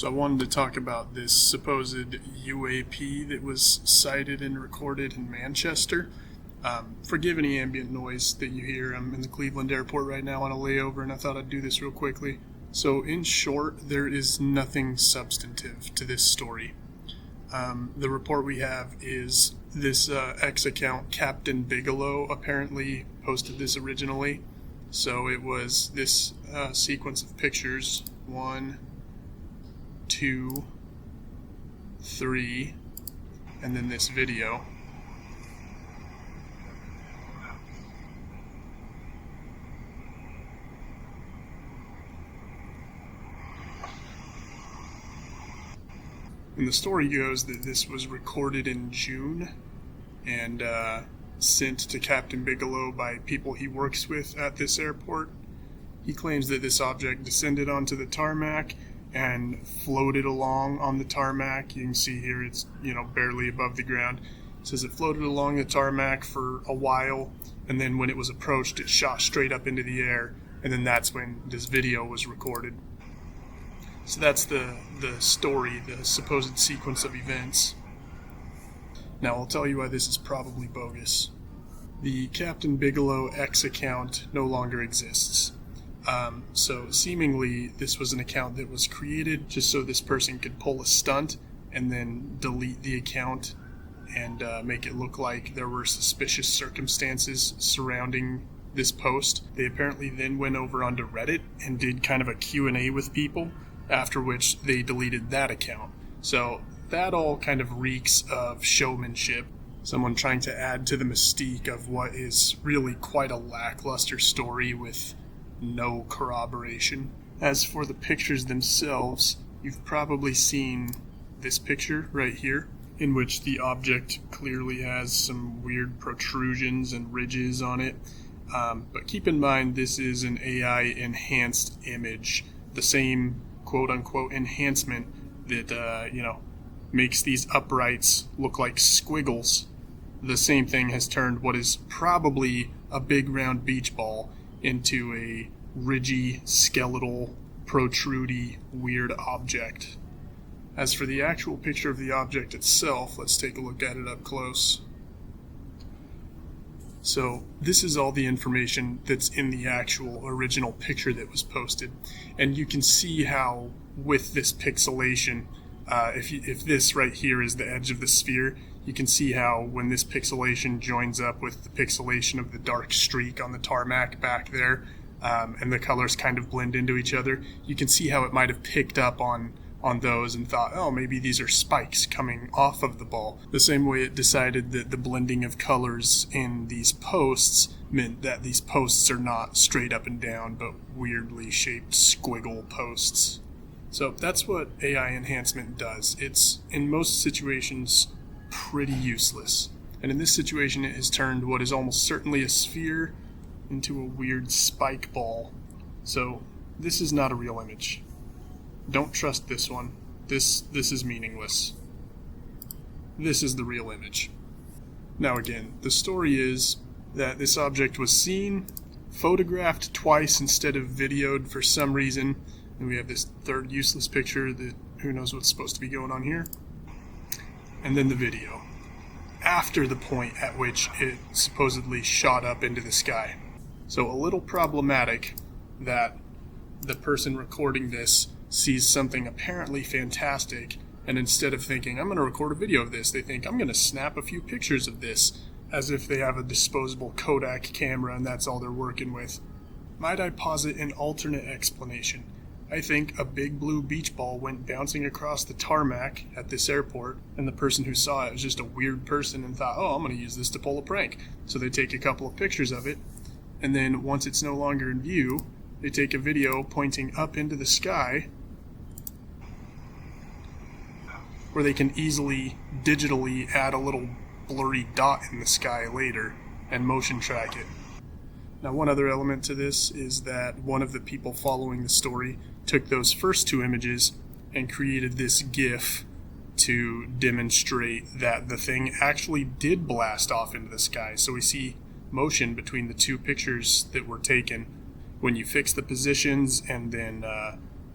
So I wanted to talk about this supposed UAP that was sighted and recorded in Manchester. Forgive any ambient noise that you hear. I'm in the Cleveland airport right now on a layover, and I thought I'd do this real quickly. So in short, there is nothing substantive to this story. The report we have is this X account, Captain Bigelow, apparently posted this originally. So it was this sequence of pictures, 1, 2, 3, and then this video. And the story goes that this was recorded in June and sent to Captain Bigelow by people he works with at this airport. He claims that this object descended onto the tarmac and floated along on the tarmac. You can see here it's, barely above the ground. It says it floated along the tarmac for a while, and then when it was approached, it shot straight up into the air, and then that's when this video was recorded. So that's the story, the supposed sequence of events. Now I'll tell you why this is probably bogus. The Captain Bigelow X account no longer exists. So seemingly this was an account that was created just so this person could pull a stunt and then delete the account and make it look like there were suspicious circumstances surrounding this post. They apparently then went over onto Reddit and did kind of a Q&A with people, after which they deleted that account. So that all kind of reeks of showmanship. Someone trying to add to the mystique of what is really quite a lackluster story with no corroboration. As for the pictures themselves, you've probably seen this picture right here, in which the object clearly has some weird protrusions and ridges on it. But keep in mind, this is an AI enhanced image, the same quote-unquote enhancement that, makes these uprights look like squiggles. The same thing has turned what is probably a big round beach ball into a ridgy, skeletal, protrudy, weird object. As for the actual picture of the object itself, let's take a look at it up close. So this is all the information that's in the actual original picture that was posted. And you can see how with this pixelation, if this right here is the edge of the sphere, you can see how when this pixelation joins up with the pixelation of the dark streak on the tarmac back there, and the colors kind of blend into each other, you can see how it might have picked up on those and thought, oh, maybe these are spikes coming off of the ball. The same way it decided that the blending of colors in these posts meant that these posts are not straight up and down, but weirdly shaped squiggle posts. So that's what AI enhancement does. It's, in most situations, pretty useless. And in this situation, it has turned what is almost certainly a sphere into a weird spike ball. So this is not a real image. Don't trust this one. This is meaningless. This is the real image. Now again, the story is that this object was seen, photographed twice instead of videoed for some reason, and we have this third useless picture that who knows what's supposed to be going on here, and then the video, after the point at which it supposedly shot up into the sky. So a little problematic that the person recording this sees something apparently fantastic, and instead of thinking, I'm going to record a video of this, they think, I'm going to snap a few pictures of this, as if they have a disposable Kodak camera and that's all they're working with. Might I posit an alternate explanation? I think a big blue beach ball went bouncing across the tarmac at this airport, and the person who saw it was just a weird person and thought, oh, I'm going to use this to pull a prank. So they take a couple of pictures of it, and then once it's no longer in view, they take a video pointing up into the sky, where they can easily digitally add a little blurry dot in the sky later and motion track it. Now, one other element to this is that one of the people following the story took those first two images and created this GIF to demonstrate that the thing actually did blast off into the sky. So we see motion between the two pictures that were taken. When you fix the positions and then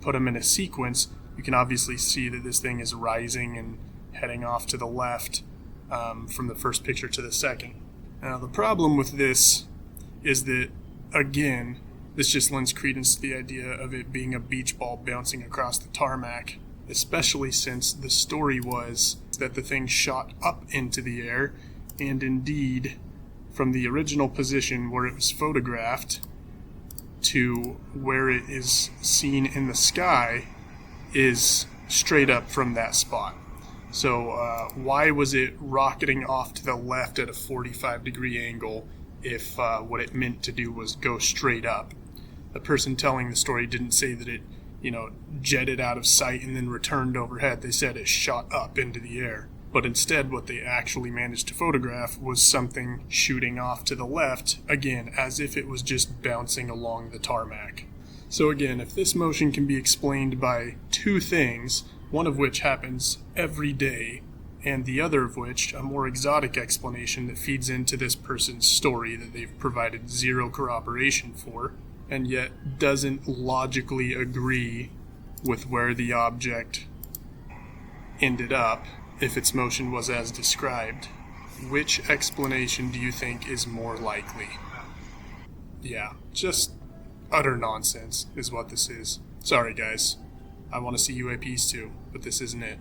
put them in a sequence, you can obviously see that this thing is rising and heading off to the left from the first picture to the second. Now, the problem with this is that, again, this just lends credence to the idea of it being a beach ball bouncing across the tarmac, especially since the story was that the thing shot up into the air, and indeed, from the original position where it was photographed to where it is seen in the sky is straight up from that spot. So why was it rocketing off to the left at a 45-degree angle if what it meant to do was go straight up? The person telling the story didn't say that it, jetted out of sight and then returned overhead. They said it shot up into the air. But instead, what they actually managed to photograph was something shooting off to the left, again, as if it was just bouncing along the tarmac. So again, if this motion can be explained by two things, one of which happens every day, and the other of which, a more exotic explanation that feeds into this person's story that they've provided zero corroboration for, and yet doesn't logically agree with where the object ended up, if its motion was as described, which explanation do you think is more likely? Yeah, just utter nonsense is what this is. Sorry guys, I want to see UAPs too, but this isn't it.